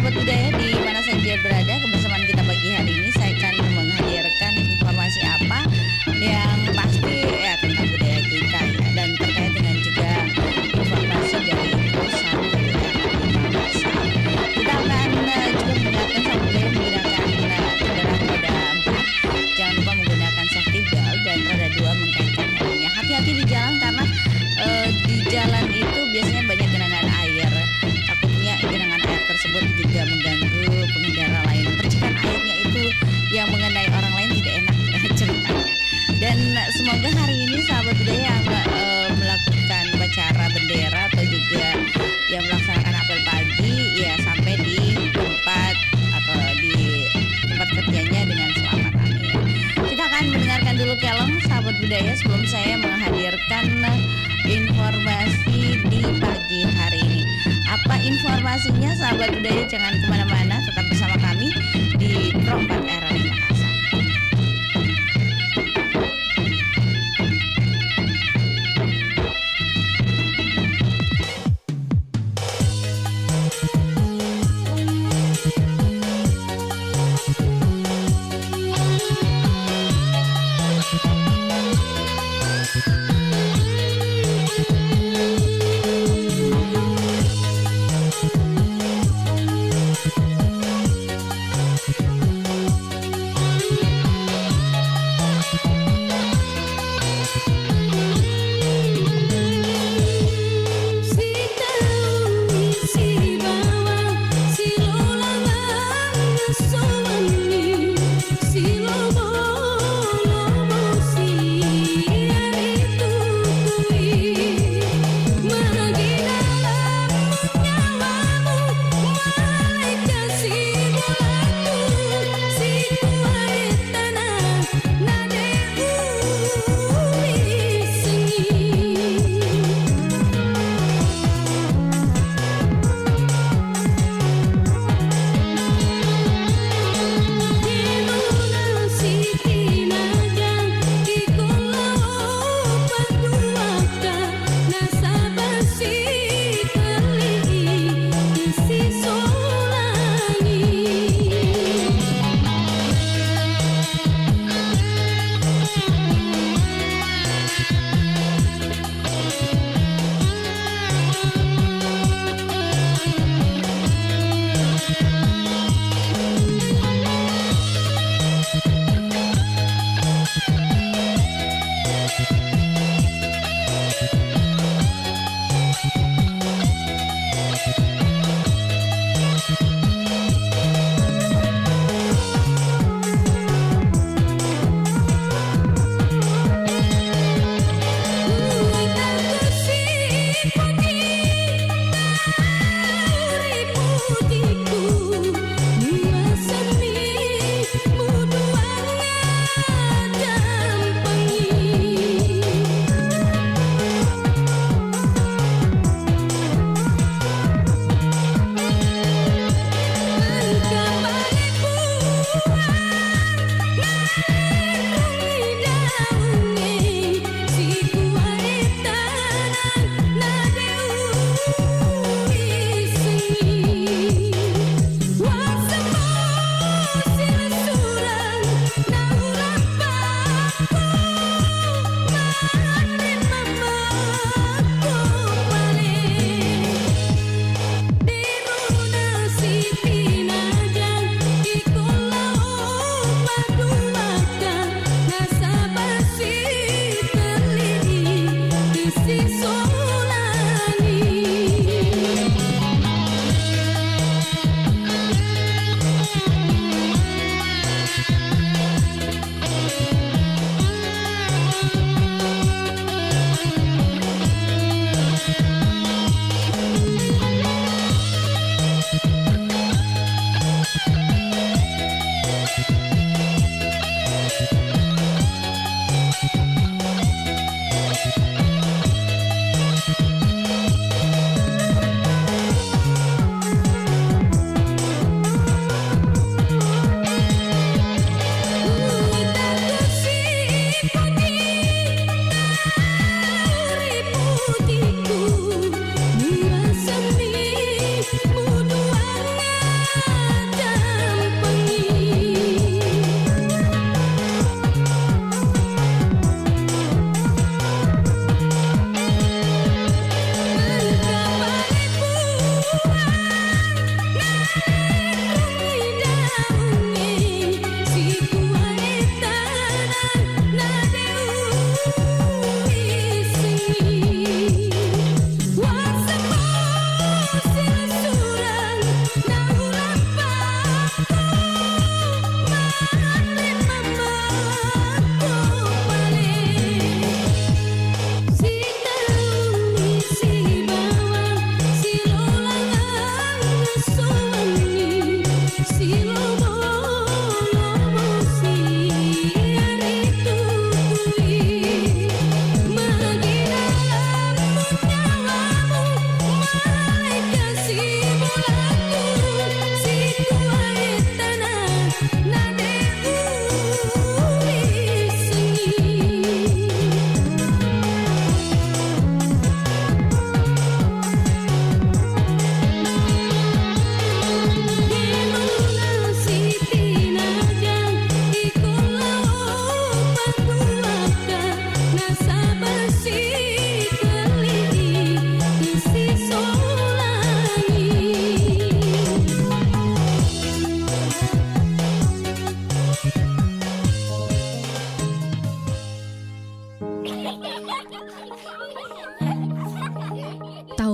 sahabat budaya di mana saja berada, kebersamaan kita pagi hari ini saya akan menghadirkan informasi apa yang pasti ya tentang budaya kita ya, dan terkait dengan juga informasi dari pusat pendidikan bahasa. Kita akan juga mengingatkan sahabat budaya menggunakan kendaraan roda 4, jangan lupa menggunakan safety belt, dan roda 2 mengkaitkan helmnya. Hati-hati di jalan karena di jalan itu biasanya banyak genangan air. Takutnya genangan air tersebut juga mengganggu pengendara lain. Percikan airnya itu yang mengenai orang lain tidak enak ceritanya. Dan semoga hari ini sahabat budaya yang melakukan upacara bendera atau juga yang melaksanakan apel pagi ya sampai di tempat atau di tempat kerjanya dengan selamat, amin. Kita akan mendengarkan dulu kelong sahabat budaya sebelum saya menghadirkan informasi di pagi hari ini. Apa informasinya sahabat budaya? Jangan kemana-mana, tetap bersama kami di Pro 4 RRI Makassar.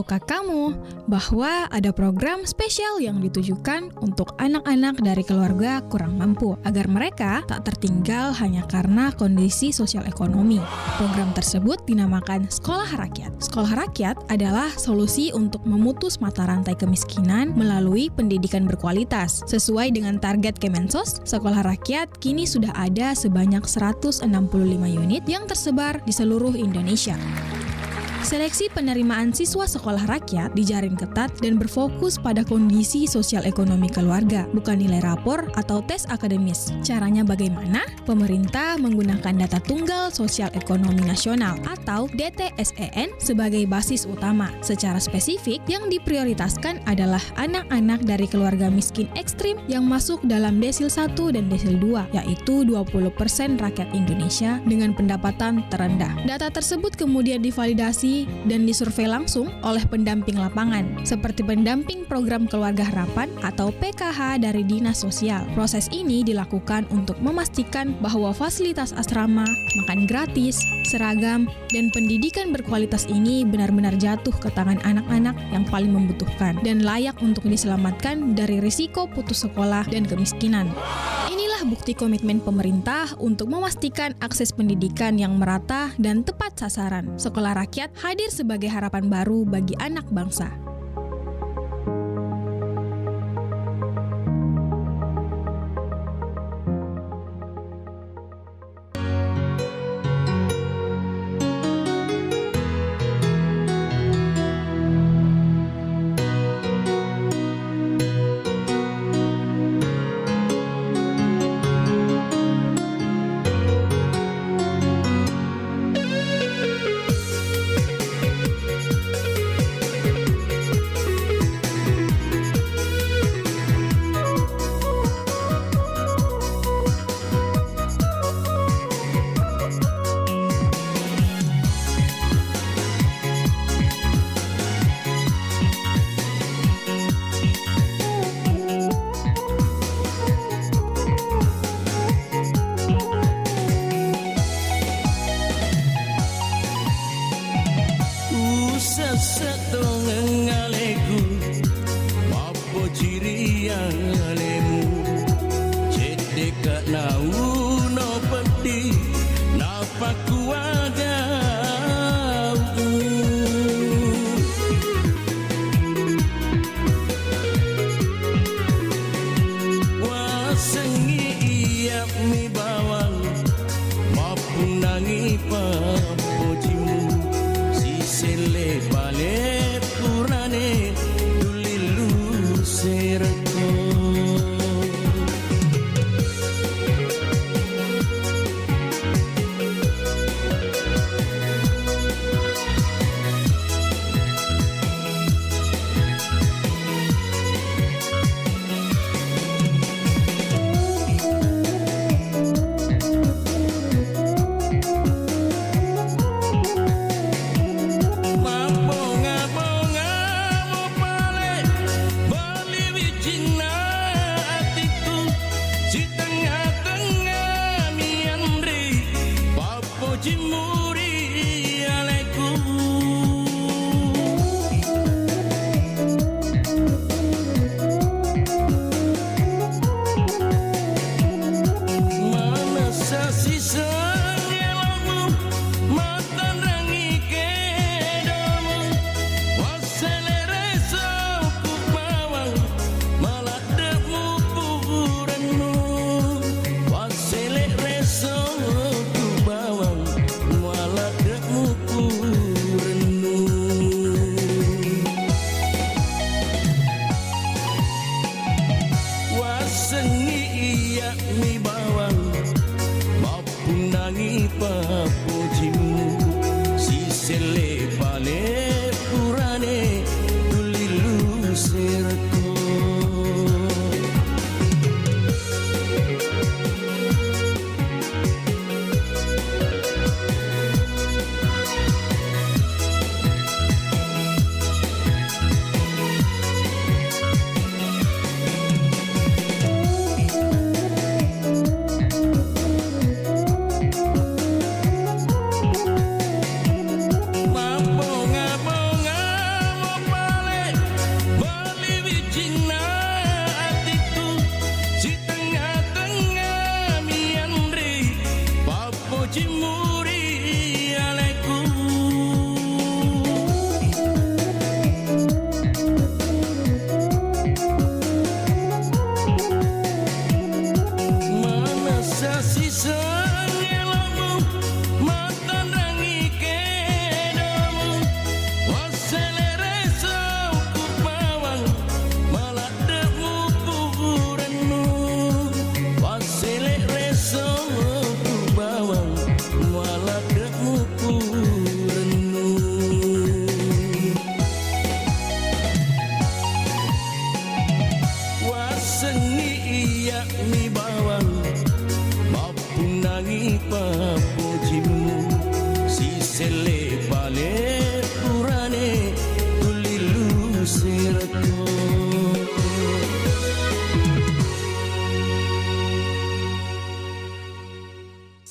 Tahukah kamu bahwa ada program spesial yang ditujukan untuk anak-anak dari keluarga kurang mampu agar mereka tak tertinggal hanya karena kondisi sosial ekonomi? Program tersebut dinamakan Sekolah Rakyat. Sekolah Rakyat adalah solusi untuk memutus mata rantai kemiskinan melalui pendidikan berkualitas. Sesuai dengan target Kemensos, Sekolah Rakyat kini sudah ada sebanyak 165 unit yang tersebar di seluruh Indonesia. Seleksi penerimaan siswa sekolah rakyat dijaring ketat dan berfokus pada kondisi sosial ekonomi keluarga, bukan nilai rapor atau tes akademis. Caranya bagaimana? Pemerintah menggunakan data tunggal sosial ekonomi nasional atau DTSEN sebagai basis utama. Secara spesifik, yang diprioritaskan adalah anak-anak dari keluarga miskin ekstrim yang masuk dalam desil 1 dan desil 2, yaitu 20% rakyat Indonesia dengan pendapatan terendah. Data tersebut kemudian divalidasi dan disurvei langsung oleh pendamping lapangan, seperti pendamping program keluarga harapan atau PKH dari Dinas Sosial. Proses ini dilakukan untuk memastikan bahwa fasilitas asrama, makan gratis, seragam, dan pendidikan berkualitas ini benar-benar jatuh ke tangan anak-anak yang paling membutuhkan dan layak untuk diselamatkan dari risiko putus sekolah dan kemiskinan. Inilah bukti komitmen pemerintah untuk memastikan akses pendidikan yang merata dan tepat sasaran. Sekolah Rakyat hadir sebagai harapan baru bagi anak bangsa.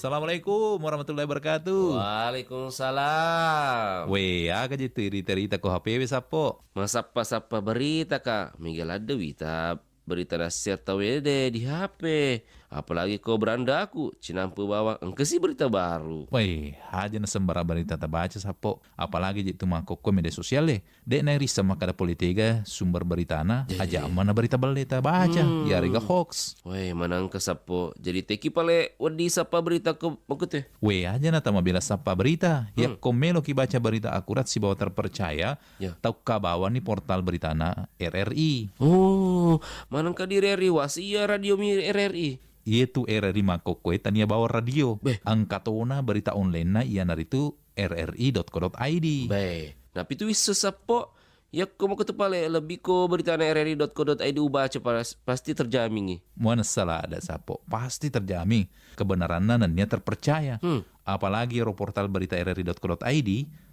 Assalamualaikum warahmatullahi wabarakatuh. Waalaikumsalam. Weh, aga jitu cerita ko HP wes apo. Masapa-sapa berita kak. Miguel ada berita nasihat tawede di HP. Apalagi kau beranda aku, cinampu bawa engkesi berita baru. Weh, aja na sembara berita baca sapo. Apalagi jitu mangkok ko media sosial le. Dek na risa makada politika sumber berita na aja mana berita baleta baca. Ya riga hoax. Weh, manang kesapo. Jadi teki pale wedi sapa berita ke makute. Weh, aja na tama bila sapa berita. Ya komelo ki baca berita akurat si bawa terpercaya. Ya. Tau kabawan ni portal berita na RRI. Oh, manang ka di RRI wasia radio mi RRI. Itu RRI makoko tania bawa radio. Beh. Angkatona berita online na iya naritu rri.co.id. Baik. Tapi itu wis sesapo. Ya kau mau ketepale lebih ko berita na rri.co.id baca pasti terjamin nih. Mana salah ada sapo. Pasti terjamin. Kebenaran nannya terpercaya. Apalagi portal berita rri.co.id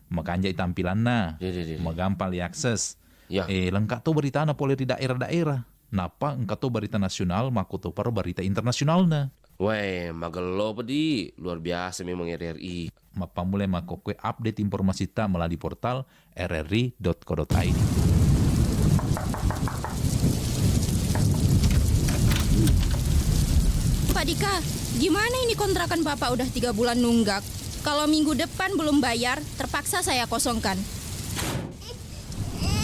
makanya tampilan na. Ya. Magampang diakses. Ya. Lengkap tuh berita na boleh di daerah-daerah. Napa engkau tuh berita nasional maku tuh per berita internasional na. Weh, magelo pedi. Luar biasa memang RRI. Mapa mulai makokwe update informasi ta melalui portal rri.co.id. Pak Dika, gimana ini kontrakan Bapak udah 3 bulan nunggak? Kalau minggu depan belum bayar, terpaksa saya kosongkan.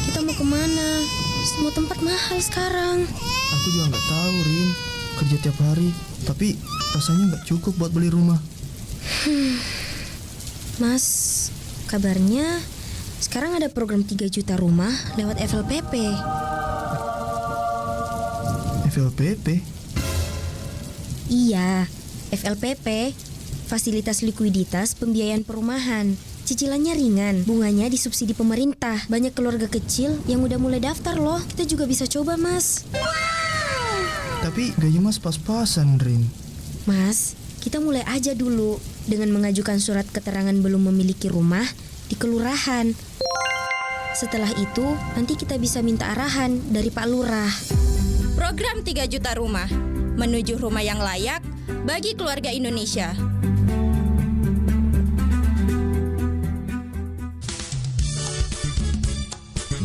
Kita mau kemana? Semua tempat mahal sekarang. Aku juga nggak tahu, Rin. Kerja tiap hari, tapi rasanya nggak cukup buat beli rumah. Mas, kabarnya sekarang ada program 3 juta rumah lewat FLPP. FLPP? Iya, FLPP, Fasilitas Likuiditas Pembiayaan Perumahan. Cicilannya ringan, bunganya disubsidi pemerintah. Banyak keluarga kecil yang udah mulai daftar loh. Kita juga bisa coba, Mas. Tapi gaji Mas pas-pasan, Rin. Mas, kita mulai aja dulu dengan mengajukan surat keterangan belum memiliki rumah di kelurahan. Setelah itu, nanti kita bisa minta arahan dari Pak Lurah. Program 3 juta rumah, menuju rumah yang layak bagi keluarga Indonesia.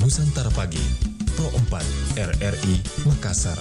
Nusantara Pagi, Pro 4, RRI Makassar.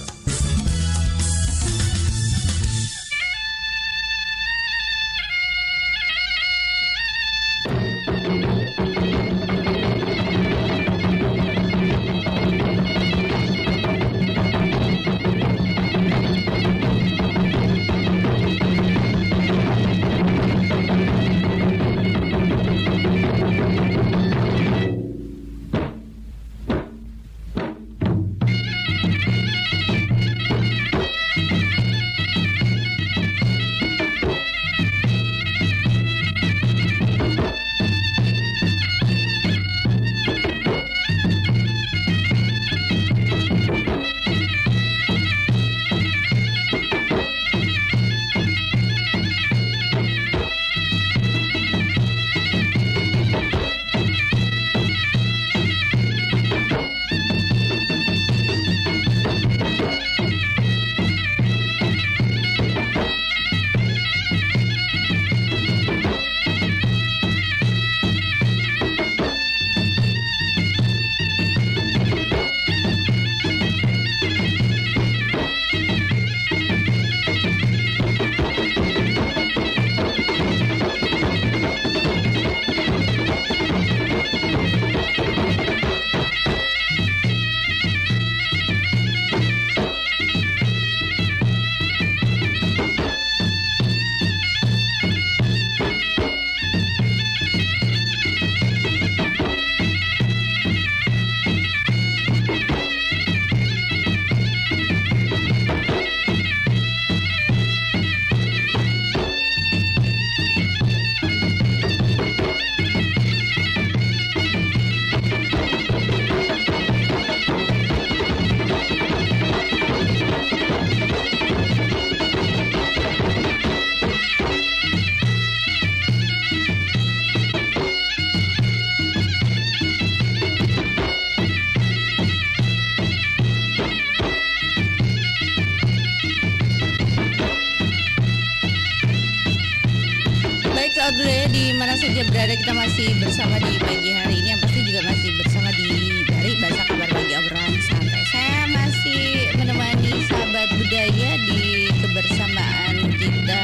Sahabat budaya di mana saja berada, kita masih bersama di pagi hari ini, yang pasti juga masih bersama di Bari Bahasa Kabar Pagi Obrolan Santai. Saya masih menemani sahabat budaya di kebersamaan kita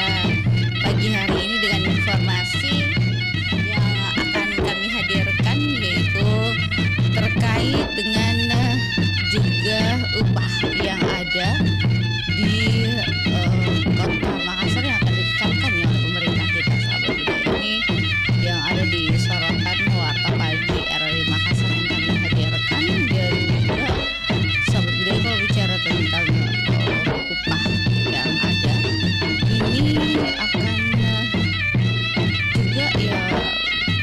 pagi hari ini dengan informasi yang akan kami hadirkan, yaitu terkait dengan juga upah yang ada di kota Makassar yang akan ditetapkan ya oleh pemerintah kita. Sahabat budaya ini yang ada di sorotan Warta Pagi RRI Makassar yang kami hadirkan. Dan juga sahabat budaya, kalau bicara tentang upah yang ada ini akan juga ya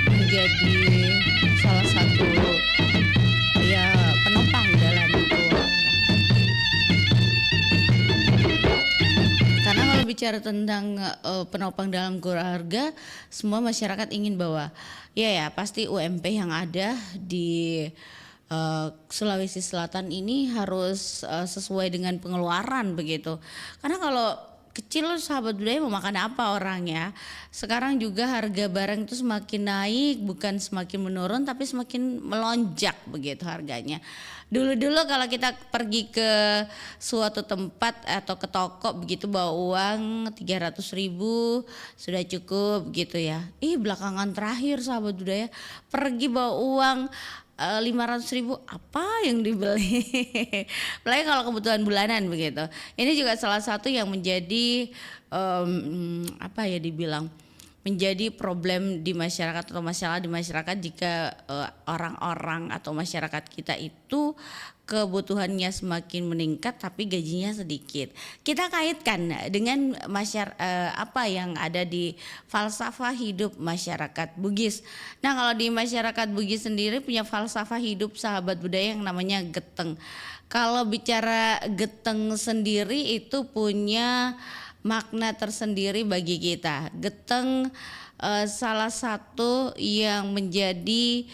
menjadi salah satu ya penopang dalam keluarga. Karena kalau bicara tentang penopang dalam keluarga, semua masyarakat ingin bahwa ya pasti UMP yang ada di Sulawesi Selatan ini harus sesuai dengan pengeluaran begitu. Karena kalau kecil, sahabat budaya, mau makan apa orangnya. Sekarang juga harga barang itu semakin naik, bukan semakin menurun tapi semakin melonjak begitu harganya. Dulu kalau kita pergi ke suatu tempat atau ke toko begitu bawa uang 300.000 sudah cukup gitu ya. Belakangan terakhir sahabat budaya pergi bawa uang 500.000 apa yang dibeli. Apalagi kalau kebutuhan bulanan begitu. Ini juga salah satu yang menjadi dibilang menjadi problem di masyarakat atau masalah di masyarakat jika orang-orang atau masyarakat kita itu kebutuhannya semakin meningkat tapi gajinya sedikit. Kita kaitkan dengan apa yang ada di falsafah hidup masyarakat Bugis. Nah, kalau di masyarakat Bugis sendiri punya falsafah hidup sahabat budaya yang namanya geteng. Kalau bicara geteng sendiri itu punya makna tersendiri bagi kita. Geteng salah satu yang menjadi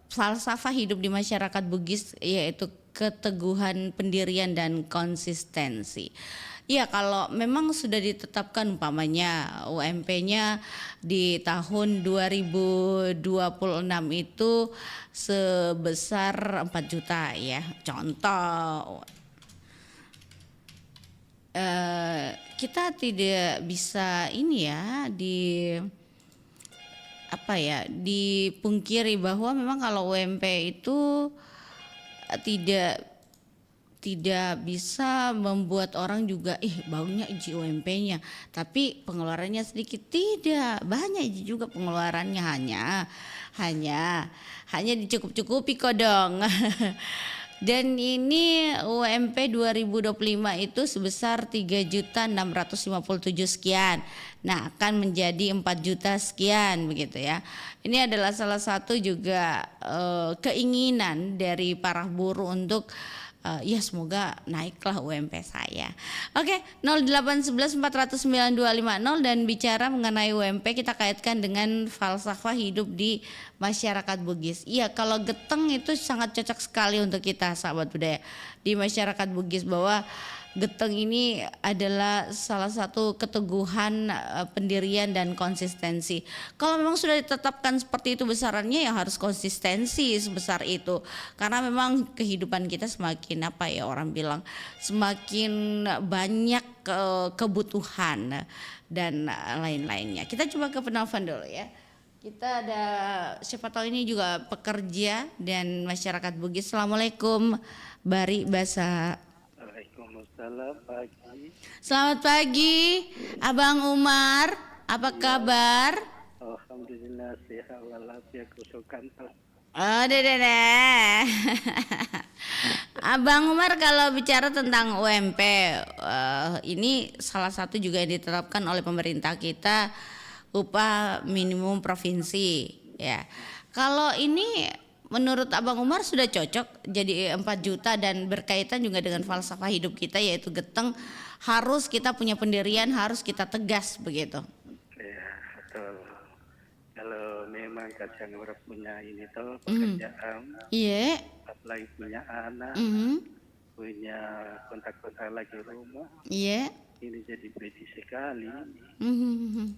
falsafah hidup di masyarakat Bugis, yaitu keteguhan pendirian dan konsistensi. Ya, kalau memang sudah ditetapkan umpamanya UMP-nya di tahun 2026 itu sebesar 4 juta ya. Contoh, kita tidak bisa dipungkiri bahwa memang kalau UMP itu tidak bisa membuat orang juga baunya iji UMP-nya, tapi pengeluarannya sedikit. Tidak, banyak iji juga pengeluarannya, hanya dicukup-cukupi kok dong. Dan ini UMP 2025 itu sebesar 3.657 sekian. Nah, akan menjadi 4 juta sekian begitu ya. Ini adalah salah satu juga keinginan dari para buruh untuk semoga naiklah UMP saya. Oke, 0811 409 250. Dan bicara mengenai UMP, kita kaitkan dengan falsafah hidup di masyarakat Bugis. Iya, kalau geteng itu sangat cocok sekali untuk kita sahabat budaya di masyarakat Bugis, bahwa geteng ini adalah salah satu keteguhan pendirian dan konsistensi. Kalau memang sudah ditetapkan seperti itu besarannya, ya harus konsistensi sebesar itu. Karena memang kehidupan kita semakin orang bilang semakin banyak kebutuhan dan lain-lainnya. Kita coba ke penelpon dulu ya. Kita ada siapa tahu ini juga pekerja dan masyarakat Bugis. Assalamualaikum, Bari Basa. Waalaikumsalam, pagi. Selamat pagi, Abang Umar. Apa kabar? Alhamdulillah sehat walafiat kusukan. Deh. Abang Umar, kalau bicara tentang UMP, ini salah satu juga yang ditetapkan oleh pemerintah kita, upah minimum provinsi ya. Kalau ini menurut Abang Umar sudah cocok jadi 4 juta dan berkaitan juga dengan falsafah hidup kita, yaitu geteng, harus kita punya pendirian, harus kita tegas begitu. Ya, betul. Kalau memang kacang orang punya ini tuh pekerjaan, apalagi punya anak, punya kontak-kontak lagi rumah, ini jadi pedih sekali. Mhm.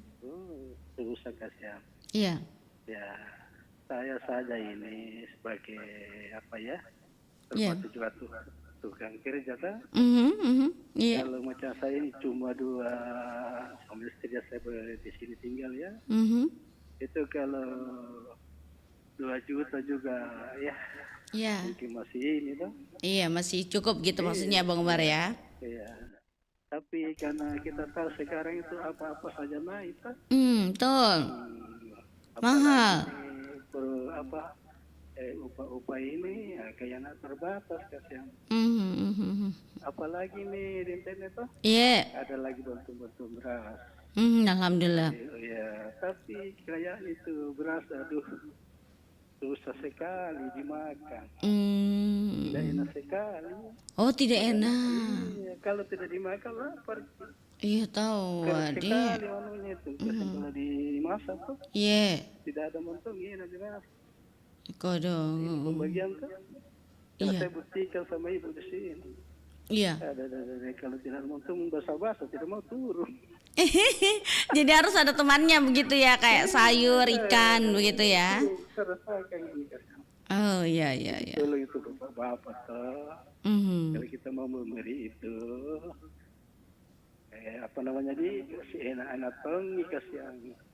Susah kasihan. Iya. Ya, saya saja ini sebagai apa ya? Iya. Termasuk juga tukang kerja kan. Iya. Kalau macam saya ini cuma 2 suami istri saya di sini tinggal ya. Mhm. Itu kalau 2 juta juga ya Iya. mungkin masih ini tuh. Iya, masih cukup gitu maksudnya Bang Umar ya. Iya. Tapi karena kita tahu sekarang itu apa-apa saja naik Pak. Betul. Mahal. Upah ini ya, kayaknya terbatas kasihan. Apalagi nih di internet tuh Iya. ada lagi bantuan beras. Alhamdulillah. Ya, tapi kayak itu beras aduh susah sekali dimakan. Tidak enak sekali. Oh, tidak enak. Iya, kalau tidak dimakan lapar. Iya tahu, Keras Adik. sekali manunya itu. Kalau dimasak tuh Iya. tidak ada mentong enak dimasak. Kodong. Pembagian tuh. Kalau Iya. saya buktikan sama ibu di sini. Iya. Ada kalau tidak mentong basah-basah tidak mau turun. Jadi harus ada temannya begitu ya, kayak sayur, ikan begitu ya. Saya rasakan ini kasihan. Oh iya. Kalau itu bapak-bapak tuh. Kalau kita mau memberi itu apa namanya si enak-enak tongi kasihan.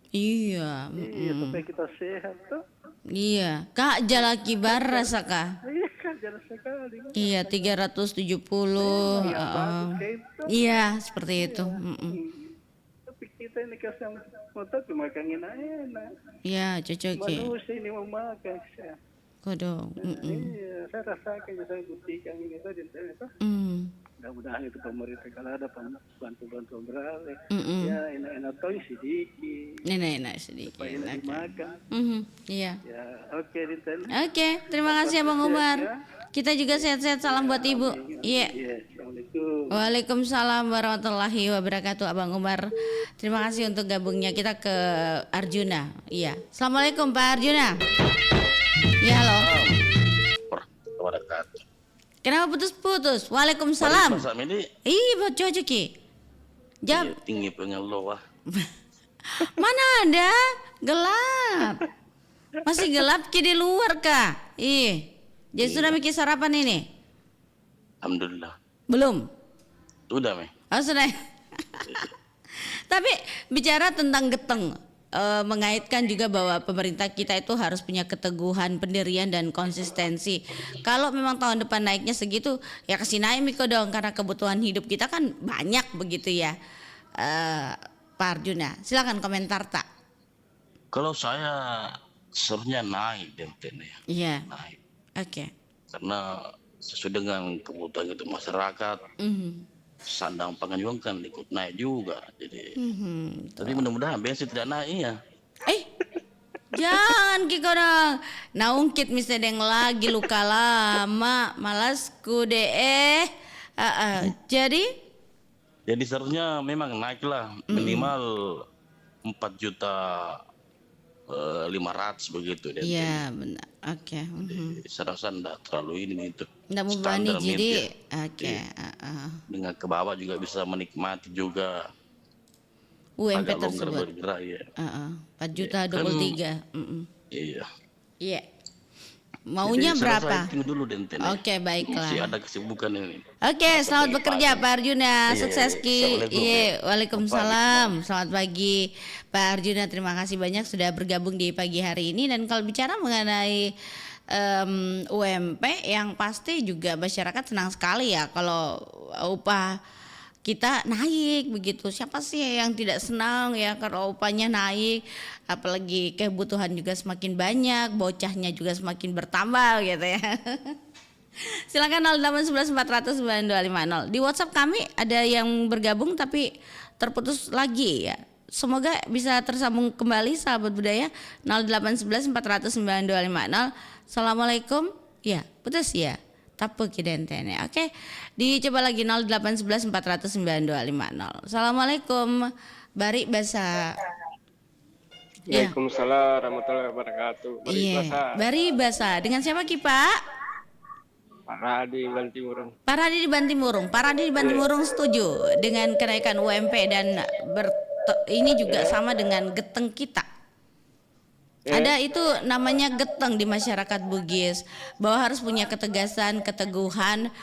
Iya. Iya, supaya kita sehat tuh. Iya. Kak jalaki barasa kak. Iya kan jalan sekali. Iya 370. Iya seperti itu. Tapi kita ini kasihan mau tapi makan enak-enak. Iya cocok ya. Manusia ini mau makan kasihan. Kodong. Iya, saya rasakan saya buktikan ini tadi itu. Mudah-mudahan itu pemerintah kalau ada bantu-bantu beras, ya enak-enak toh sedikit. Enak sedikit. Supaya enak dimakan. Iya. Ya, oke Dinten. Oke, terima kasih ya Bang Umar. Kita juga sehat-sehat, salam buat Ibu. Iya. Assalamualaikum. Waalaikumsalam warahmatullahi wabarakatuh Abang Umar. Terima kasih untuk gabungnya. Kita ke Arjuna. Iya. Assalamualaikum Pak Arjuna. Ya halo. Kenapa putus-putus? Waalaikumsalam. Ih, buat cocok Ki. Jam Tinggi pengeluh wah. mana ada? Gelap. Masih gelap Ki di luar kah? Ih. Jadi sudah bikin sarapan ini? Alhamdulillah. Belum. Sudah, Meh. Oh, sudah. Tapi bicara tentang geteng, mengaitkan juga bahwa pemerintah kita itu harus punya keteguhan, pendirian dan konsistensi. Kalau memang tahun depan naiknya segitu, ya kasih naik Miko dong, karena kebutuhan hidup kita kan banyak begitu ya. Pak Arjuna, silakan komentar tak. Kalau saya seharusnya naik Denten ya. Iya. Naik. Oke. Karena sesuai dengan kebutuhan itu masyarakat. Sandang pangan juga kan ikut naik juga. Jadi tapi mudah-mudahan bensin tidak naik ya. Jangan Kiko dong. Naungkit misalnya yang lagi luka lama, malasku deh. Jadi seharusnya memang naiklah minimal 4.500.000 begitu. Iya benar. Oke. Saya rasa tidak terlalu ini itu. Nggak membebani jadi. Oke. Dengan ke bawah juga bisa menikmati juga. UMP agak longgar tersebut. bergerak ya. 4.023. Iya. Iya. Maunya Jadi berapa? saya hitung dulu Denten. Oke, baiklah. Masih ada kesibukan ini. Oke, selamat bekerja Pak Arjuna. Iya, Sukses Ki. Assalamualaikum. Iya, waalaikumsalam. Selamat pagi Pak Arjuna. Terima kasih banyak sudah bergabung di pagi hari ini. Dan kalau bicara mengenai UMP, yang pasti juga masyarakat senang sekali ya kalau upah kita naik begitu. Siapa sih yang tidak senang ya kalau upahnya naik, apalagi kebutuhan juga semakin banyak, bocahnya juga semakin bertambah gitu ya. Silakan 0811 400 9250. Di WhatsApp kami ada yang bergabung tapi terputus lagi ya. Semoga bisa tersambung kembali sahabat budaya. 0811 400 9250. Assalamualaikum. Ya, putus ya. Tapu kidenten ya. Oke. Dicoba lagi 0811 400 9250. Assalamualaikum. Bari Basa. Waalaikumsalam warahmatullahi wabarakatuh. Iya. Bari Basa. Dengan siapa Ki Pak? Paradi Bantimurung. Paradi di Bantimurung. Paradi di Bantimurung setuju dengan kenaikan UMP dan ini juga sama dengan geteng kita. Ada itu namanya geteng di masyarakat Bugis, bahwa harus punya ketegasan, keteguhan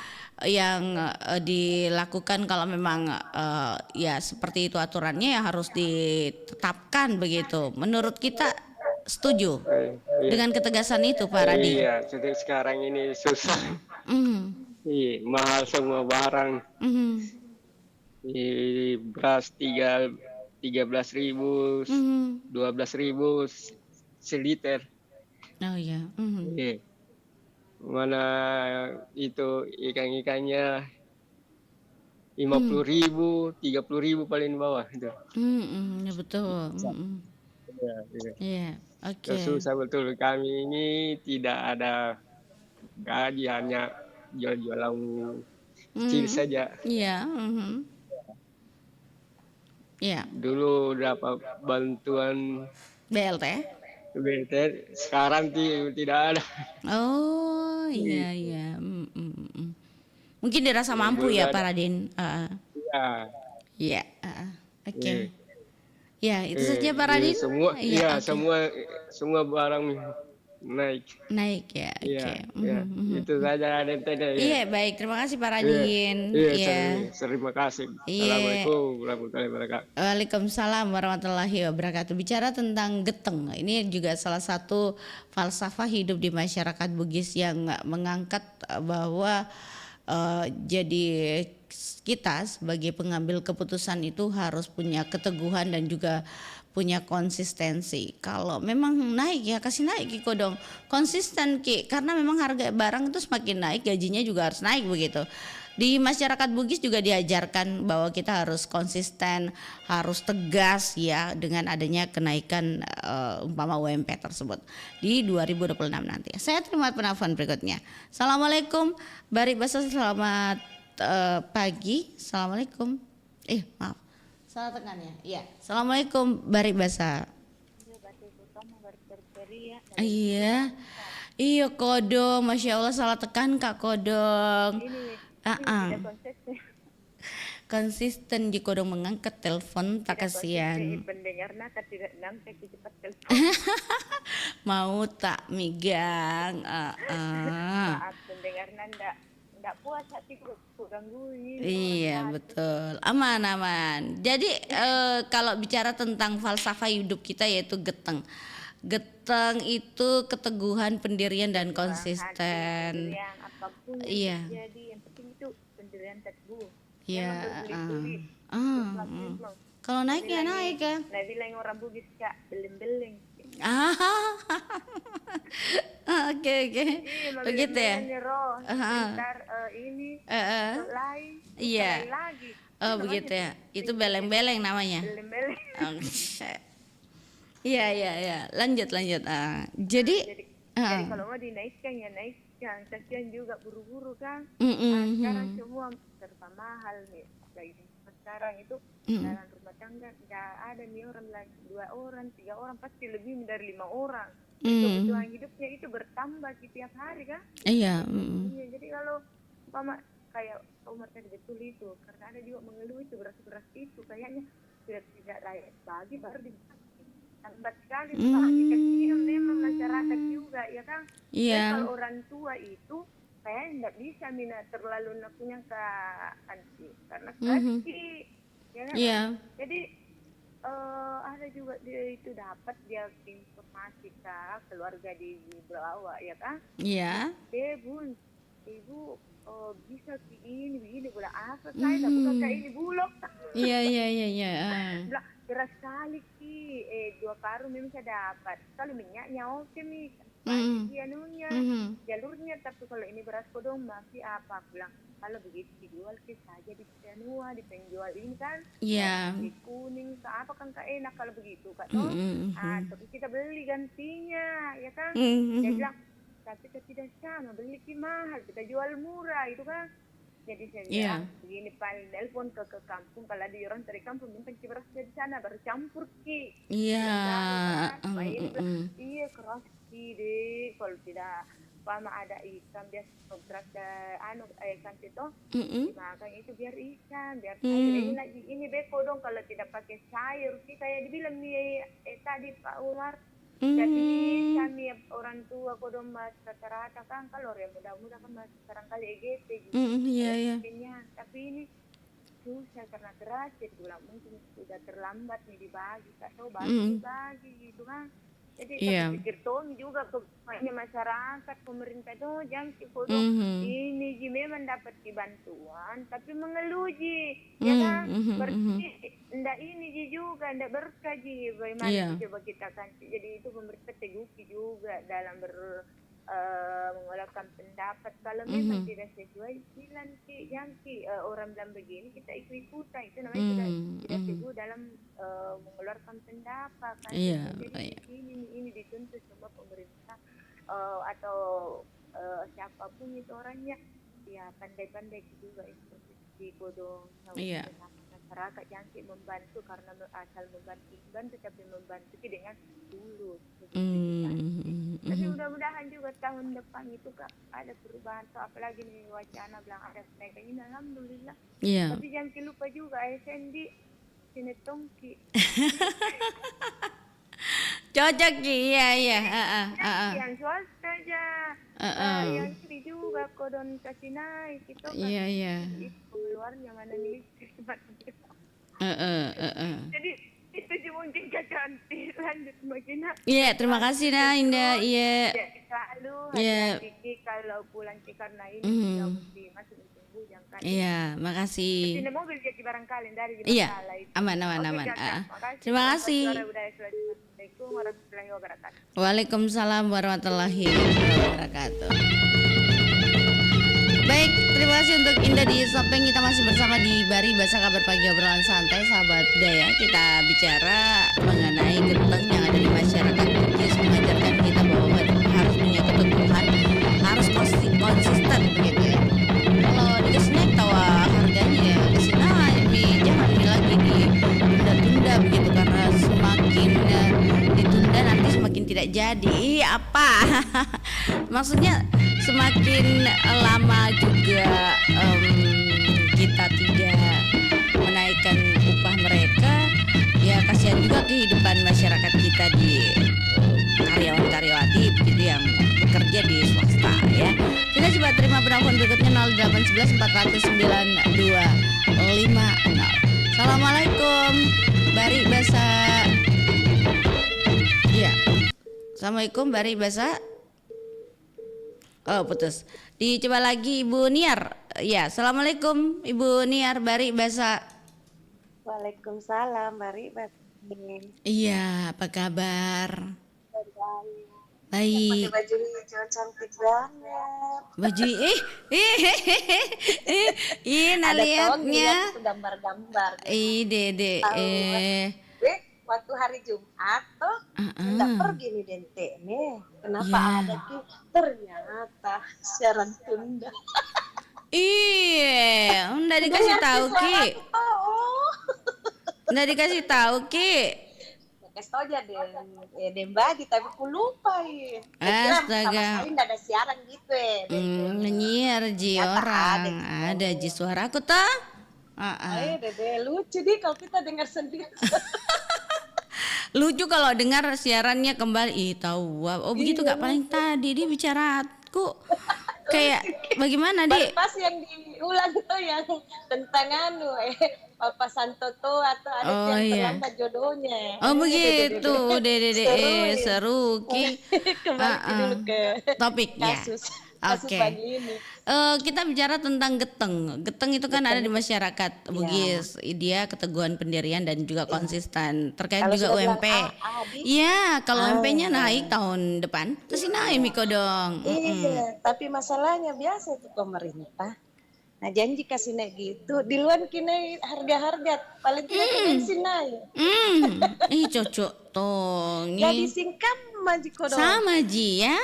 yang dilakukan kalau memang ya seperti itu aturannya ya harus ditetapkan begitu. Menurut kita setuju dengan ketegasan itu, Pak Radi? Iya, sekarang ini susah. Iya, mahal semua barang. Beras 13.000, 12.000 seliter. Oh iya. Iya. Mana itu ikannya 50.000, 30.000 paling bawah itu. Ya betul. Iya, oke. Susah betul, kami ini tidak ada gaji, hanya jual-jualan kecil saja. Iya. Iya. Dulu dapat bantuan BLT. Sekarang tidak ada. Oh iya. Mungkin dirasa mampu ya Pak Radin. Iya. Oke. Ya itu saja Pak Radin. Semua barang naik ya. Itu saja Raden. Iya baik, terima kasih Pak Radin. Terima kasih. Assalamualaikum warahmatullahi wabarakatuh. Waalaikumsalam warahmatullahi wabarakatuh. Bicara tentang geteng, ini juga salah satu falsafah hidup di masyarakat Bugis yang mengangkat bahwa jadi kita sebagai pengambil keputusan itu harus punya keteguhan dan juga punya konsistensi. Kalau memang naik ya kasih naik Kiko dong, konsisten Ki, karena memang harga barang itu semakin naik gajinya juga harus naik begitu. Di masyarakat Bugis juga diajarkan bahwa kita harus konsisten, harus tegas ya dengan adanya kenaikan umpama UMP tersebut di 2026 nanti. Saya terima penelpon berikutnya. Assalamualaikum Bari Basa, selamat pagi. Assalamualaikum. Maaf. Salah tekan ya. Iya. Assalamualaikum Bari Basa. Iya. Iya Kodong, Masya Allah salah tekan Kak Kodong. Konsisten jika Kodong mengangkat telepon tak kasihan. Mau tak migang. Nggak puas hati ku gangguin. Iya betul, aman. Jadi kalau bicara tentang falsafah hidup kita yaitu geteng itu keteguhan, pendirian dan konsisten. Iya. Jadi yang penting itu pendirian teguh. Iya. Kalau naik ya naik kan. Nah bilang orang Bugis Kak, beling-beling. Oke. Begitu ya. Ntar ini lain. Iya. Lagi. Oh begitu ya. Itu beleng-beleng namanya. Beleng-beleng. Iya. Lanjut. Jadi kalau mau dinaikkan ya naikkan. Kasihan juga buru-buru kan. Sekarang semua serba mahal nih. Lagi sekarang itu dalam rumah tangga nggak ada nih orang lagi 2 orang, 3 orang, pasti lebih dari 5 orang. Kebutuhan hidupnya itu bertambah setiap hari kan? Iya. Jadi kalau umpama kayak Umar tadi betul itu, karena ada juga mengeluh itu beras itu kayaknya tidak layak bagi baru dibagi. Lambat sekali bagi kecil memang masyarakat juga ya kan? Iya. Kalau orang tua itu saya tidak bisa terlalu punya ke anti karena kasih ya kan? Iya. Jadi ada juga dia itu dapat dia informasi ke keluarga di bawah ya kan? Iya. Ibu bisa begini boleh apa saya tak bukan kayak ini bulog. Iya. Beras sekali Ki, 2 karung memang saya dapat. Kalau minyaknya oke nih. Jalurnya, tapi kalau ini beras kodong masih apa? Aku bilang kalau begitu dijual saja di Penua, di penjual ini kan, di kuning, apa kan enak kalau begitu Kak toh? Tapi kita beli gantinya, ya kan? Dia bilang tapi tidak sama, beli mahal, kita jual murah itu kan. Jadi saya bilang begini paling telepon ke kampung, kalau ada orang dari kampung minta beras di sana baru campur Ki. Iya. Iya keras isi deh. Kalau tidak pama ada ikan biasa beras ikan itu dimakan itu biar ikan biar sayur ini lagi ini beko dong kalau tidak pakai sayur sih kayak dibilang nih tadi Pak Umar. Jadi kami orang tua kodong mas rata-rata kan kalau yang muda-muda kan mas barangkali EGT gitu. Iya. Tapi ini susah karena keras jadi bilang mungkin sudah terlambat nih dibagi atau bagi gitu kan. Jadi saya pikir Tommy juga kebanyakan masyarakat pemerintah itu jangan kodong ini memang dapat bantuan tapi mengeluh ya kan berarti ndak ini juga ndak berkaji bagaimana coba kita kan jadi itu pemerintah teguki juga dalam mengeluarkan pendapat kalau memang tidak sesuai silan orang bilang begini kita ikut-ikutan itu namanya tidak sesuai dalam mengeluarkan pendapat kan jadi ini dituntut semua pemerintah atau siapapun itu orangnya ya pandai-pandai juga di kodong masyarakat yang membantu karena asal membantu tapi membantu dengan tulus. Tapi mudah-mudahan juga tahun depan itu Kak ada perubahan atau apalagi nih wacana bilang ada kenaikan ini alhamdulillah. Tapi jangan lupa juga ASN di Sinetongki. Cocok Ji, iya. Yang swasta aja. Yang ini juga kodon kasih naik itu kan. Iya. Keluarnya mana nih? Jadi itu mungkin cantik lanjut Magina. Iya, terima kasih Nah Indah. Iya. Selalu kalau pulang karena ini sudah mesti masuk tunggu jangan. Iya, makasih. Sini mobil jadi barangkali dari Iya, aman. Terima kasih. Assalamualaikum warahmatullahi wabarakatuh. Waalaikumsalam warahmatullahi wabarakatuh. Baik, terima kasih untuk Indah di Sopeng. Kita masih bersama di Bari Bahasa Kabar Pagi Obrolan Santai, sahabat budaya. Kita bicara mengenai genteng yang ada di masyarakat. Bugis mengajarkan kita bahwa harus punya keteguhan, harus konsisten begitu ya. Kalau dikasih naik tawa harganya ya kasih naik, jangan lagi ditunda-tunda begitu karena semakin ditunda nanti semakin tidak jadi. Apa? Maksudnya semakin lama juga kita tidak menaikkan upah mereka, ya kasihan juga kehidupan masyarakat kita di karyawan-karyawati begitu yang bekerja di swasta ya. Kita coba terima penelpon berikutnya 0811 409 250. Assalamualaikum Bari Bahasa. Iya. Assalamualaikum Bari Bahasa. Oh putus. Dicoba lagi Ibu Niar. Ya, assalamualaikum Ibu Niar Bari Bahasa. Waalaikumsalam Bari Bahasa. Iya, apa kabar? Baik. Pakai baju hijau cantik banget. Baju nah lihatnya. Ada gambar-gambar. Dede. Waktu hari Jumat tuh tidak pergi nih Dente nih. Kenapa ada ki? Ternyata siaran tunda. Iya, udah dikasih tahu ki. Udah dikasih tahu ki. Kasih tau aja Den bagi tapi aku lupa ya. Astaga. Sama sekali nggak ada siaran gitu ya. Nyiar Ji orang. Ada Ji suara aku tuh. Dede lucu nih kalau kita dengar sendiri. Lucu kalau dengar siarannya kembali. Tahu. Oh begitu Kak paling tadi dia bicara aku kayak bagaimana Di? Pas yang diulang tuh yang tentang Papa Santoto atau ada yang terlambat jodohnya. Oh begitu, Dede seru ki. Kembali dulu ke topiknya. Oke. Kita bicara tentang geteng. Geteng itu kan ada di masyarakat Bugis. Dia keteguhan pendirian dan juga konsisten. Terkait kalau juga UMP. Iya, kalau UMP-nya naik tahun depan, terus naik Miko dong. Iya, tapi masalahnya biasa itu pemerintah. Nah janji kasih naik gitu, di luar kini harga-harga paling tidak bensin naik. Cocok tong. Jadi singkat maji kodong. Sama Ji ya.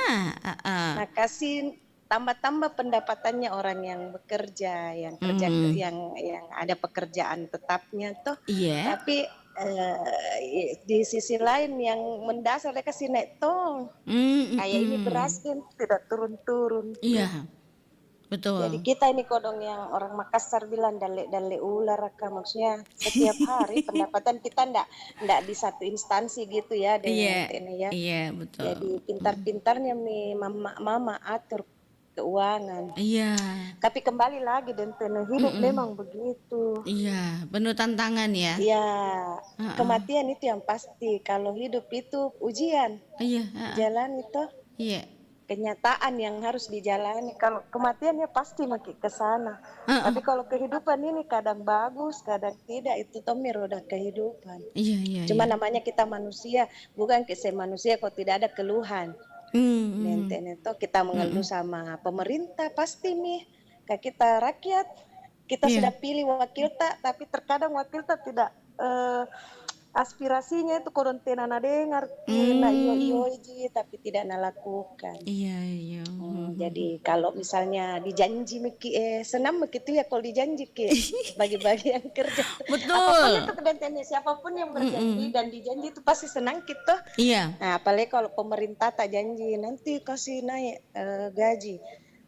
Nah kasih tambah-tambah pendapatannya orang yang bekerja, yang kerja yang ada pekerjaan tetapnya tuh. Iya. Tapi di sisi lain yang mendasar dia kasih naik tong. Kayak ini beras kan tidak turun-turun. Iya. Betul. Jadi kita ini kodong yang orang Makassar bilang dale ular Kak. Maksudnya setiap hari pendapatan kita ndak di satu instansi gitu ya dengan ini ya. Iya, betul. Jadi pintar-pintarnya mama atur keuangan. Iya. Tapi kembali lagi dan hidup memang begitu. Iya, penuh tantangan ya. Iya. Kematian itu yang pasti. Kalau hidup itu ujian. Iya. Jalan itu. Iya. Kenyataan yang harus dijalani. Kalau kematian ya pasti makin ke sana. Tapi kalau kehidupan ini kadang bagus, kadang tidak, itu tomi roda kehidupan. Iya. Cuma namanya kita manusia, bukan manusia kok tidak ada keluhan. Nenten itu kita mengeluh sama pemerintah pasti nih. Kayak kita rakyat, kita sudah pilih wakil tapi terkadang wakil tidak aspirasinya itu korontina na dengar na iyo tapi tidak lakukan. Iya. Jadi kalau misalnya dijanji senam begitu ya kalau dijanji bagi-bagi yang kerja. Betul. Apapun itu kedentennya siapapun yang berjanji dan dijanji itu pasti senang kita. Iya. Nah, apalagi kalau pemerintah tak janji nanti kasih naik gaji.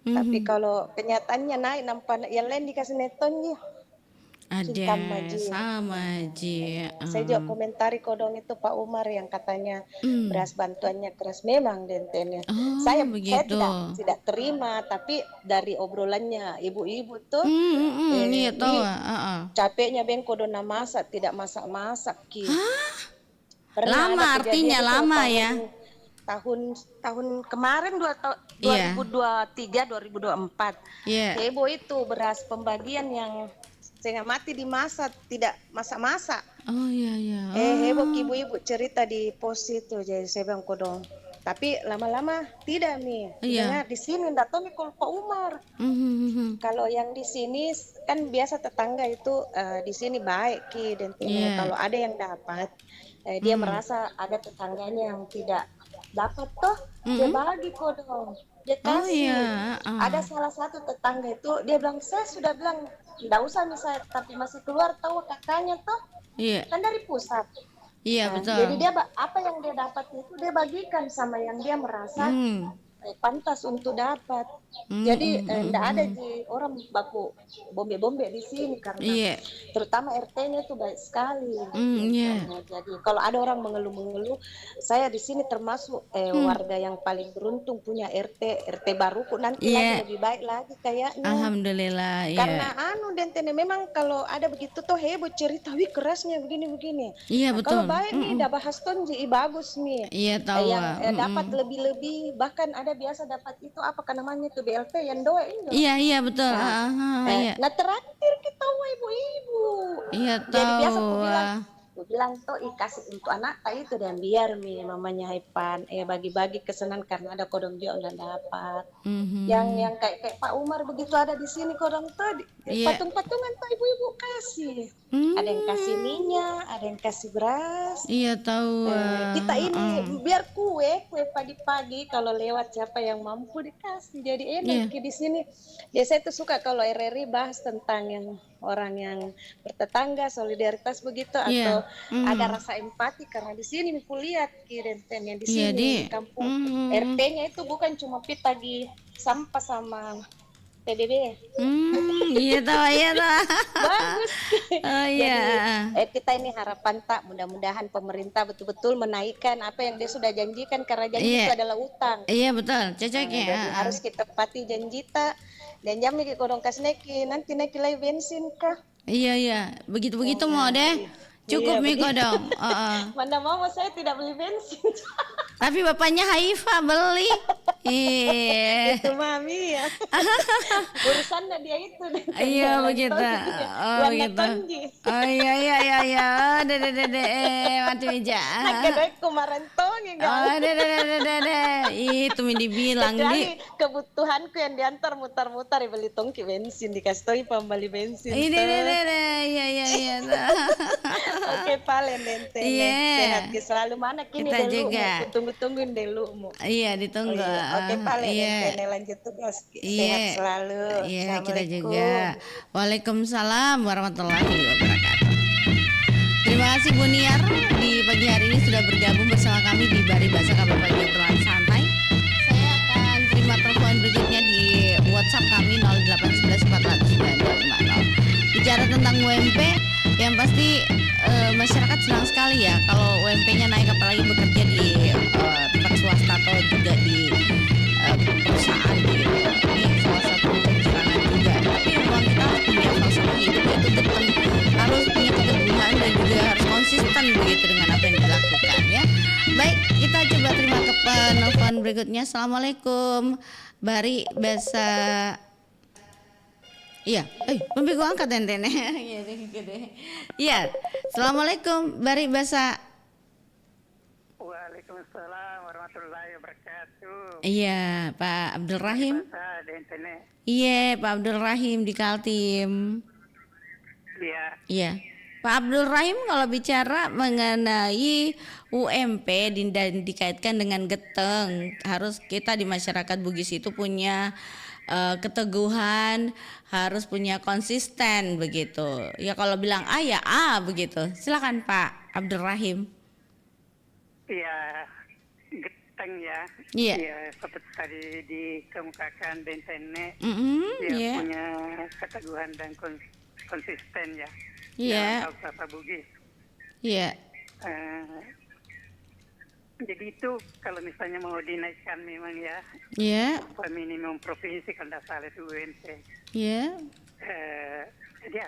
Tapi kalau kenyataannya naik nampak yang lain dikasih netonnya. Ada sama Ji. Saya juga komentari kodong itu Pak Umar yang katanya beras bantuannya keras memang dentennya. Saya tidak terima, tapi dari obrolannya ibu-ibu tuh capeknya beng kodona masak tidak masak ki. Lama artinya lama ya. Tahun kemarin 2023 2024. Ibu itu beras pembagian yang setengah mati dimasak, tidak masak-masak. Oh iya. Heboh ibu-ibu cerita di pos itu, jadi saya bilang kodong. Tapi lama-lama tidak nih. Dengar di sini ndak tahu nih kalau Pak Umar. Kalau yang di sini kan biasa tetangga itu di sini baik dan kalau ada yang dapat dia merasa ada tetangganya yang tidak dapat toh dia bagi kodong. Dia kasih. Ada salah satu tetangga itu dia bilang saya sudah bilang tidak usah misalnya tapi masih keluar tahu kakaknya toh kan dari pusat. Iya betul. Jadi dia apa yang dia dapat itu dia bagikan sama yang dia merasa pantas untuk dapat. Jadi tidak ada di orang baku bombe-bombe di sini karena terutama RT-nya itu baik sekali. Jadi kalau ada orang mengeluh-mengeluh, saya di sini termasuk warga yang paling beruntung punya RT baruku nanti lagi lebih baik lagi kayaknya. Alhamdulillah. Karena dentene memang kalau ada begitu tuh heboh cerita, wih kerasnya begini-begini. Iya betul. Kalau baik nih dah bahas tonji bagus nih. Iya tahu. Yang dapat lebih-lebih bahkan ada biasa dapat itu apa namanya itu BLT yang doa ini. Iya betul. Nah terakhir kita ibu-ibu. Iya tahu. Jadi biasa aku bilang tuh kasih untuk anak itu dan biar mamanya Hepan bagi-bagi kesenangan karena ada kodong juga nggak dapat. Yang kayak Pak Umar begitu ada di sini kodong tuh patung-patungan tuh ibu-ibu kasih. Ada yang kasih minyak, ada yang kasih beras. Iya tahu. Kita ini biar kue pagi-pagi kalau lewat siapa yang mampu dikasih. Jadi enak di sini. Biasanya tuh suka kalau RRI bahas tentang yang orang yang bertetangga, solidaritas begitu atau ada rasa empati karena di sini aku lihat kirenten yang di sini di kampung RT-nya itu bukan cuma pitagi sampah sama PBB. Iya tahu. Bagus. Oh iya. Jadi kita ini harapan mudah-mudahan pemerintah betul-betul menaikkan apa yang dia sudah janjikan karena janji itu adalah utang. Iya betul, cocoknya. Jadi harus kita tepati janji dan jam ini kodong kas nanti naik lagi bensin kah? Iya, begitu mau deh. Cukup mi kodong. Mana mau saya tidak beli bensin. Tapi bapaknya Haifa beli. Itu mami ya. Urusannya dia itu. Iya begitu. Begitu. Oh iya. Dede mati meja. Kadang kemarin tongi Itu mi dibilang di kebutuhanku yang diantar mutar-mutar beli tongki bensin dikasih tahu pembeli bensin. Iya. Oke palen nente. Sehat selalu mana kini kita dulu juga. Tunggu-tungguin dulu. Iya ditunggu. Oke palen nente lanjut tugas. Sehat selalu. Iya kita juga. Waalaikumsalam warahmatullahi wabarakatuh. Terima kasih Bu Niar di pagi hari ini sudah bergabung bersama kami di Bari Bahasa KBR Pagi Obrolan Santai. Saya akan terima telepon berikutnya di WhatsApp kami 08114009250. Bicara tentang UMP, yang pasti masyarakat senang sekali ya kalau UMP-nya naik, apalagi bekerja di tempat swasta atau juga di perusahaan gitu. Ini salah satu kecurangan juga. Tapi memang kita harus punya falsafah hidup, yaitu geteng, harus punya keteguhan dan juga harus konsisten begitu dengan apa yang dilakukan ya. Baik, kita coba terima ke penelpon berikutnya. Assalamualaikum, Bari Bahasa. Iya, mimpi gua angkat enten. Iya, assalamualaikum, Bari Bahasa. Waalaikumsalam warahmatullahi wabarakatuh. Iya, Pak Abdul Rahim. Iya, Pak Abdul Rahim di Kaltim. Iya. Pak Abdul Rahim, kalau bicara mengenai UMP dan dikaitkan dengan geteng, harus kita di masyarakat Bugis itu punya keteguhan, harus punya konsisten begitu. Ya kalau bilang A ya A begitu. Silakan Pak Abdul Rahim. Iya, geteng ya. Iya. Ya, seperti tadi dikemukakan Bentene, Iya. punya keteguhan dan konsisten ya. Iya. Falsafah Bugis. Iya. Jadi itu kalau misalnya mau dinaikkan memang ya. Iya. Upah minimum provinsi kalau tidak salah itu UMP. Iya. Jadi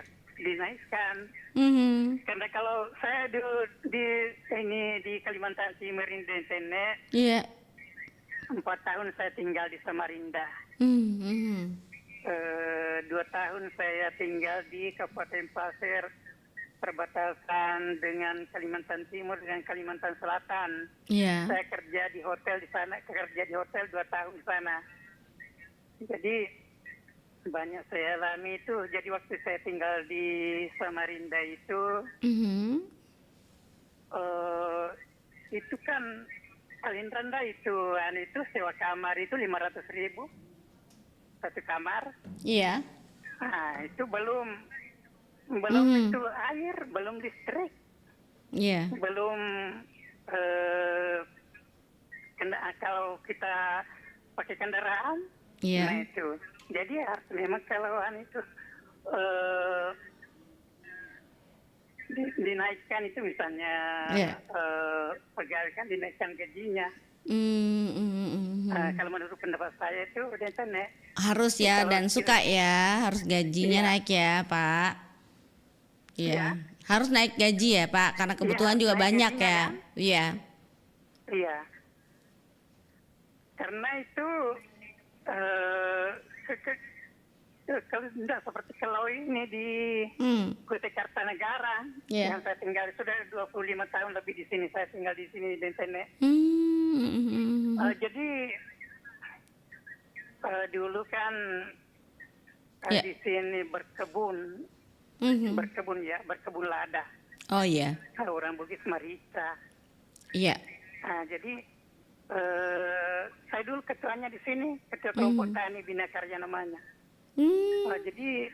dinaikkan. Karena kalau saya dulu di Kalimantan Timur ini Iya. 4 tahun saya tinggal di Samarinda. 2 tahun saya tinggal di Kabupaten Pasir, perbatasan dengan Kalimantan Timur dengan Kalimantan Selatan. Iya. Saya kerja di hotel di sana, 2 tahun di sana. Jadi banyak saya alami itu. Jadi waktu saya tinggal di Samarinda itu, itu kan paling rendah itu sewa kamar itu 500.000 satu kamar. Iya. Nah, itu belum itu air, belum listrik. Iya. Belum kalau kita pakai kendaraan. Iya. Nah itu. Jadi harus memang kalau itu dinaikkan itu misalnya pegawai kan dinaikkan gajinya. Kalau menurut pendapat saya itu harus ya, dan suka ya, harus gajinya naik ya Pak. Iya. Harus naik gaji ya Pak, karena kebutuhan juga banyak ya. Kan? Iya. Iya. Karena itu kalau tidak seperti kalau ini di Kutai Kartanegara yang saya tinggal sudah 25 tahun lebih di sini, saya tinggal di sini di Tene. Jadi dulu kan di sini berkebun lada. Oh iya. Orang Bugis Marita. Iya. Nah, jadi saya dulu ketuanya di sini, ketua kelompok tani Bina Karya namanya. Jadi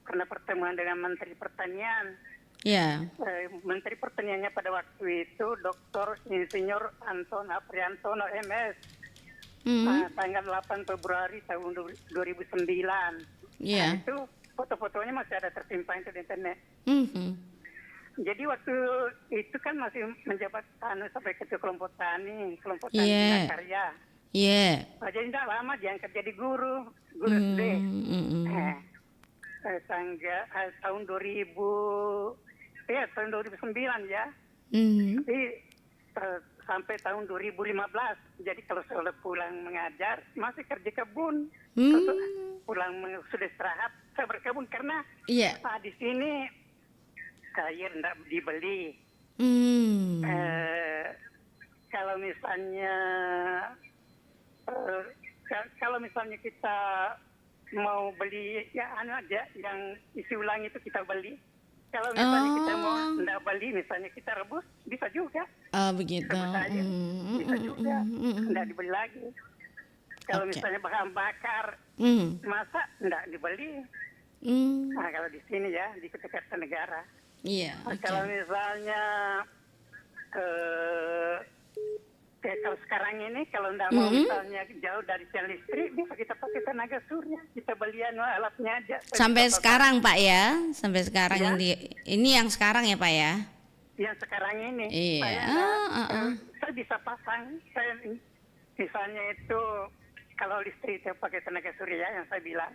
karena pertemuan dengan Menteri Pertanian, Menteri Pertaniannya pada waktu itu Dr. Insinyur Anton Apriantono MS, tanggal 8 Februari tahun 2009. Nah, itu foto-fotonya masih ada tersimpan itu di internet. Jadi waktu itu kan masih menjabat sampai ketua kelompok tani Bina Karya. Jadi tidak lama diangkat jadi guru SD. Tahun 2009 ya. Tapi sampai tahun 2015. Jadi kalau saya pulang mengajar masih kerja kebun. Pulang sudah istirahat saya berkebun karena di sini air tidak dibeli. Kalau misalnya kita mau beli aja yang isi ulang itu kita beli. Kalau misalnya kita mau tidak beli, misalnya kita rebus bisa juga. Begitu. Bisa juga, tidak dibeli lagi. Kalau misalnya bahan bakar, masak tidak dibeli. Nah kalau di sini ya di Kutai Kartanegara. Iya. Kalau misalnya kayak kalau sekarang ini kalau nggak mau misalnya jauh dari tiang listrik, bisa kita pakai tenaga surya, kita belian alatnya aja. Sampai Kita sekarang Pak ya, sampai sekarang Ya. ini yang sekarang ya Pak ya. yang sekarang ini, Iya. saya bisa pasang. Saya misalnya itu kalau listrik itu pakai tenaga surya yang saya bilang,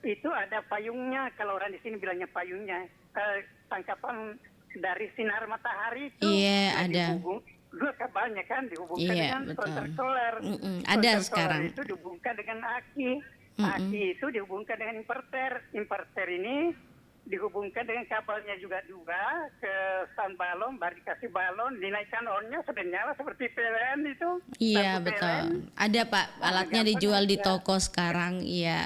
itu ada payungnya. Kalau orang di sini bilangnya payungnya, tangkapan dari sinar matahari itu. Iya, nah, ada. Dua kabelnya kan dihubungkan Iya, dengan betul. solar. Ada Solar sekarang. itu dihubungkan dengan aki. Aki itu dihubungkan dengan inverter. Inverter ini dihubungkan dengan kabelnya juga ke stand balon, baru dikasih balon, dinaikkan onnya sudah nyala seperti PLN itu. Iya lampu betul. PLN. Ada Pak, alatnya dijual di toko sekarang. Iya.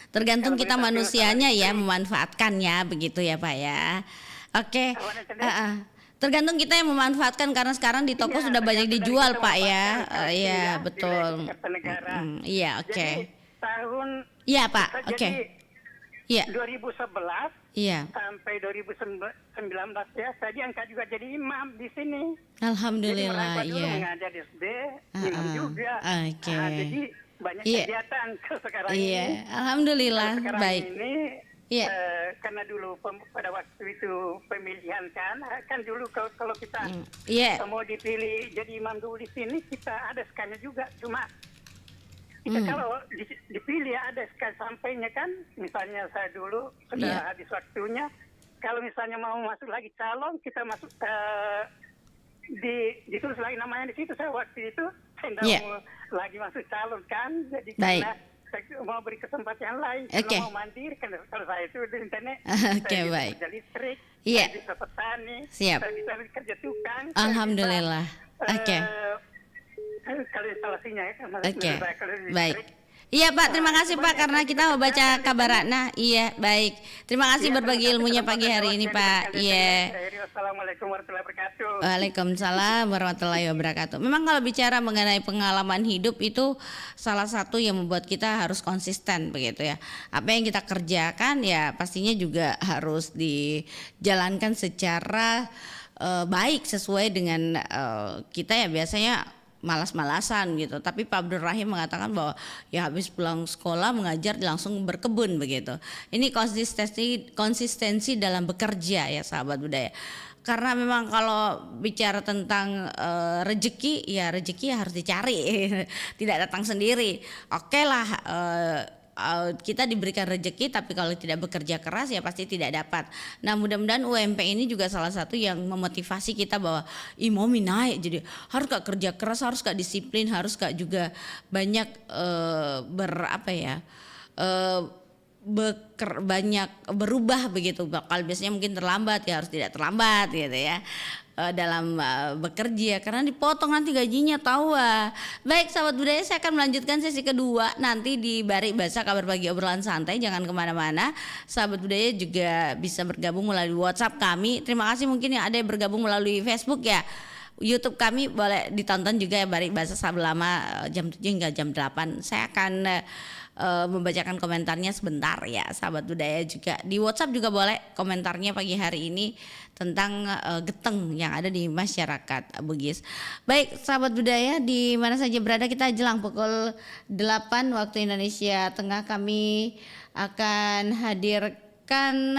Tergantung kita manusianya ya memanfaatkannya begitu ya Pak ya. Oke. Tergantung kita yang memanfaatkan karena sekarang di toko sudah banyak dijual Pak ya. Iya betul. Iya oke. Jadi tahun Iya Pak. Oke. Iya. 2011 Iya. sampai 2019 ya, saya diangkat juga jadi imam di sini. Alhamdulillah jadi, dulu iya. mengajar di SD, imam juga. Oke. Nah, jadi banyak Iya. kegiatan sekarang Iya. ini. Alhamdulillah Sekarang baik. ini Iya. karena dulu pada waktu itu pemilihan kan dulu kalau kita Iya. mau dipilih jadi imam dulu di sini, kita ada sekanya juga, cuma kita kalau dipilih ada sekali sampainya kan, misalnya saya dulu sudah habis waktunya, kalau misalnya mau masuk lagi calon, kita masuk ditulis lagi namanya di situ. Saya waktu itu saya tidak mau lagi masuk calon kan, jadi karena saya mau beri kesempatan yang lain. Kalau mau mandiri kan, kalau saya itu di internet, saya bisa baik. kerja listrik, Iya. saya bisa petani, Siap. saya bisa kerja tukang. Alhamdulillah. Oke. Kalau instalasinya ya kan, Oke. kalau listrik. Baik. Iya Pak, terima kasih Pak karena kita mau baca kabar Ratna. Iya, baik. Terima kasih berbagi ilmunya pagi hari ini Pak. Iya. Assalamualaikum warahmatullahi wabarakatuh. Waalaikumsalam warahmatullahi wabarakatuh. Memang kalau bicara mengenai pengalaman hidup itu salah satu yang membuat kita harus konsisten begitu ya. Apa yang kita kerjakan ya pastinya juga harus dijalankan secara baik sesuai dengan kita ya biasanya malas-malasan gitu. Tapi Pak Abdul Rahim mengatakan bahwa ya habis pulang sekolah mengajar langsung berkebun begitu. Ini konsistensi dalam bekerja ya sahabat budaya. Karena memang kalau bicara tentang rezeki ya harus dicari, tidak datang sendiri. Oke lah kita diberikan rezeki tapi kalau tidak bekerja keras ya pasti tidak dapat. Nah mudah-mudahan UMP ini juga salah satu yang memotivasi kita bahwa imomi naik, jadi harus gak kerja keras, harus gak disiplin, harus gak juga banyak banyak berubah begitu. Kalau biasanya mungkin terlambat ya harus tidak terlambat gitu ya dalam bekerja karena dipotong nanti gajinya tahu. Baik sahabat budaya, saya akan melanjutkan sesi kedua nanti di Bari Bahasa Kabar Pagi Obrolan Santai. Jangan kemana-mana, sahabat budaya juga bisa bergabung melalui WhatsApp kami. Terima kasih mungkin yang ada yang bergabung melalui Facebook ya. YouTube kami boleh ditonton juga ya, Bari Bahasa Sablama jam 7 hingga jam 8. Saya akan membacakan komentarnya sebentar ya sahabat budaya. Juga di WhatsApp juga boleh komentarnya pagi hari ini tentang geteng yang ada di masyarakat Bugis. Baik sahabat budaya, di mana saja berada kita jelang pukul 8 waktu Indonesia Tengah, kami akan hadirkan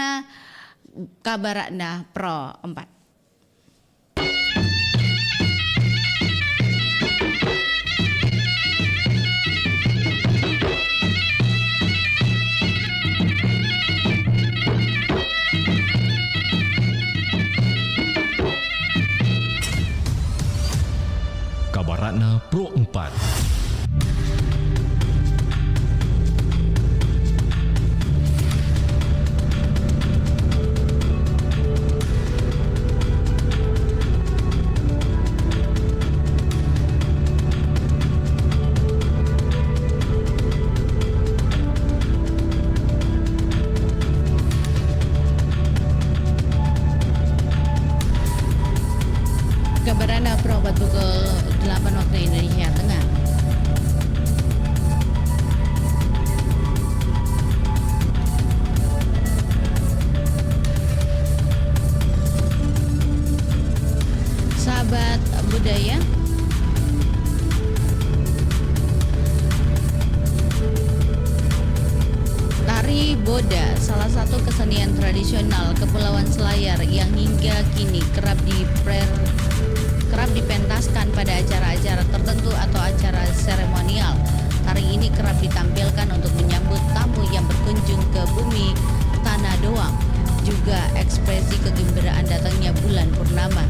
kabar Ratna Pro 4. Ratna Pro 4. Boda, salah satu kesenian tradisional Kepulauan Selayar yang hingga kini kerap dipentaskan pada acara-acara tertentu atau acara seremonial. Tari ini kerap ditampilkan untuk menyambut tamu yang berkunjung ke bumi Tanah Doang, juga ekspresi kegembiraan datangnya bulan purnama.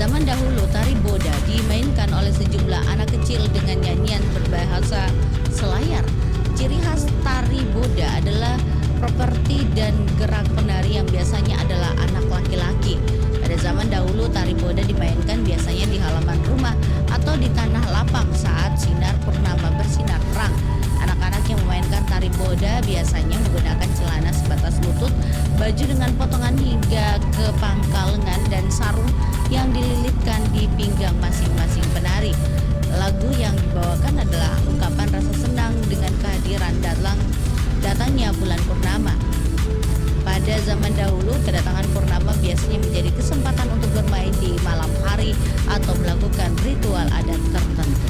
Zaman dahulu tari Boda dimainkan oleh sejumlah anak kecil dengan nyanyian berbahasa Selayar. Ciri khas tari Boda adalah properti dan gerak penari yang biasanya adalah anak laki-laki. Pada zaman dahulu tari Boda dimainkan biasanya di halaman rumah atau di tanah lapang saat sinar purnama bersinar terang. Anak-anak yang memainkan tari Boda biasanya menggunakan celana sebatas lutut, baju dengan potongan hingga ke pangkal lengan dan sarung yang dililitkan di pinggang masing-masing penari. Lagu yang dibawakan adalah ungkapan rasa senang dengan kehadiran datangnya bulan purnama. Pada zaman dahulu, kedatangan purnama biasanya menjadi kesempatan untuk bermain di malam hari atau melakukan ritual adat tertentu.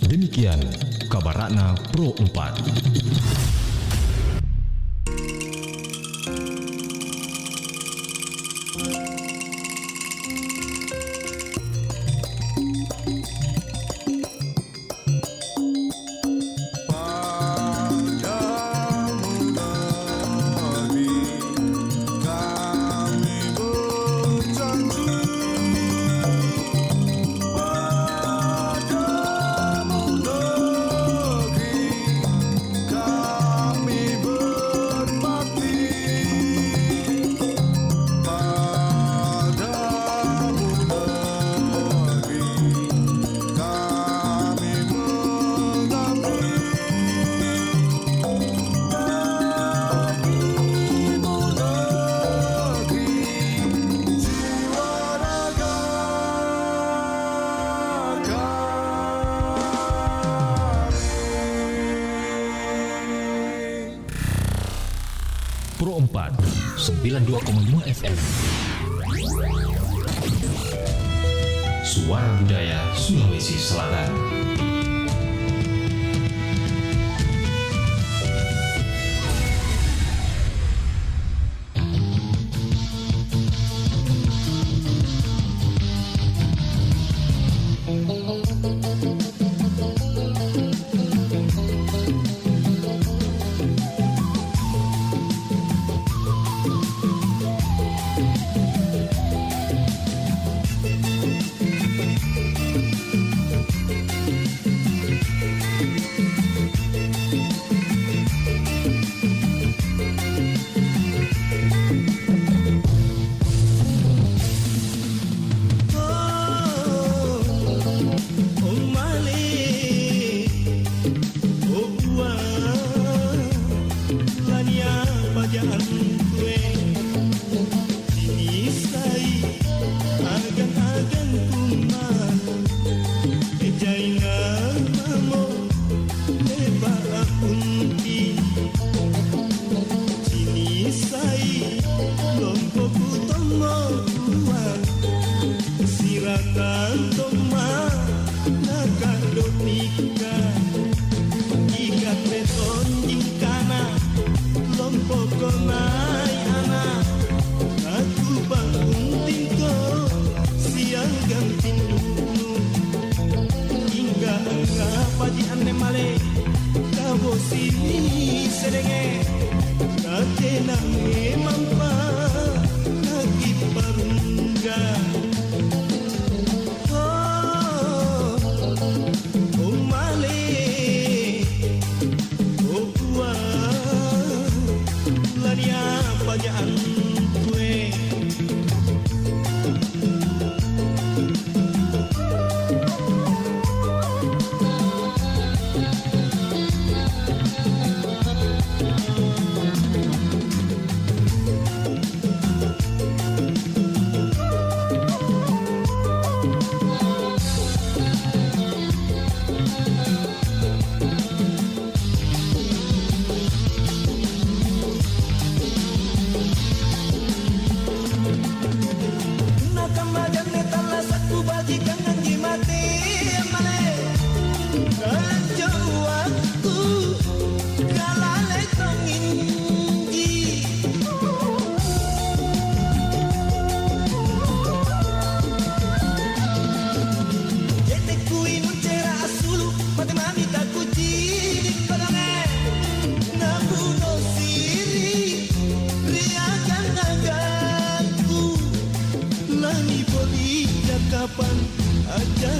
Demikian kabar Ratna Pro 4. Pro 4 92,5 FM. Suara Budaya Sulawesi Selatan.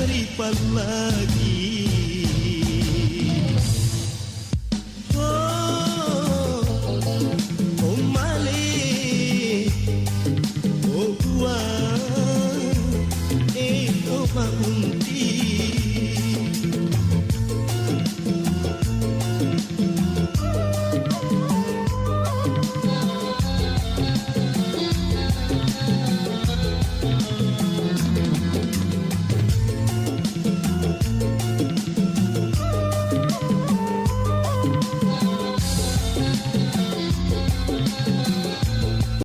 lipat lagi.